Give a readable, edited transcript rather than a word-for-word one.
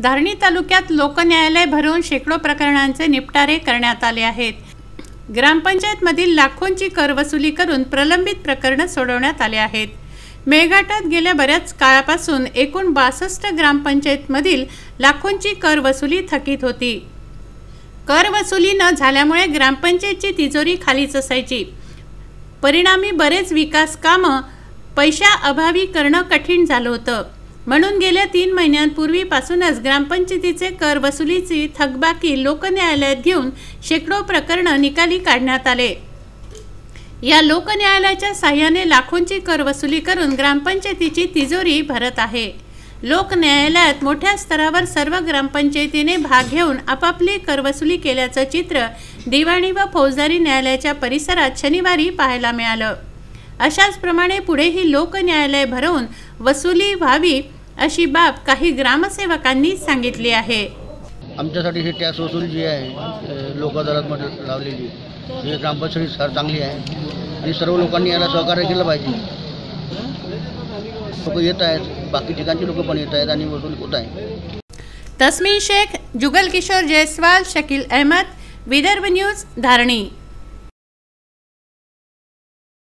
धारणी तालुक्यात लोकन्यायालय भरवून शेकडो प्रकरणांचे निपटारे करण्यात आले आहेत। ग्रामपंचायतमधील लाखोंची कर वसुली करून प्रलंबित प्रकरणे सोडवण्यात आले आहेत। मेळघाटात गेल्या बऱ्याच काळापासून एकूण 62 ग्रामपंचायतमधील लाखोंची कर वसुली थकीत होती। कर वसुली न झाल्यामुळे ग्रामपंचायतची तिजोरी खालीच असायची। परिणामी बरेच विकास कामं पैशाअभावी करणं कठीण झालं होतं। म्हणून गेल्या 3 महिन्यांपूर्वीपासूनच ग्रामपंचायतीचे कर वसुलीची थकबाकी लोकन्यायालयात घेऊन शेकडो प्रकरणं निकाली काढण्यात आले। या लोकन्यायालयाच्या साहाय्याने लाखोंची कर वसुली करून ग्रामपंचायतीची तिजोरी भरत आहे। लोकन्यायालयात मोठ्या स्तरावर सर्व ग्रामपंचायतीने भाग घेऊन आपापली कर वसुली केल्याचं चित्र दिवाणी व फौजदारी न्यायालयाच्या परिसरात शनिवारी पाहायला मिळालं। अशाच प्रमाणे पुढेही लोकन्यायालय भरवून वसुली व्हावी अशी बाब काही ग्रामसेवकांनी सांगितली आहे। आमच्यासाठी ही टॅक्स वसूल जी आहे लोक अदालतमध्ये लावलेली ही ग्रामपंचायत चांगली आहे आणि सर्व लोकांनी याला सहकार्य केलं पाहिजे। लोक येत आहेत, बाकी ठिकाणची लोक पण येत आहेत आणि वसूल होत आहे। तस्मीन शेख, जुगल किशोर जयस्वाल, शकील अहमद, विदर्भ न्यूज, धारणी।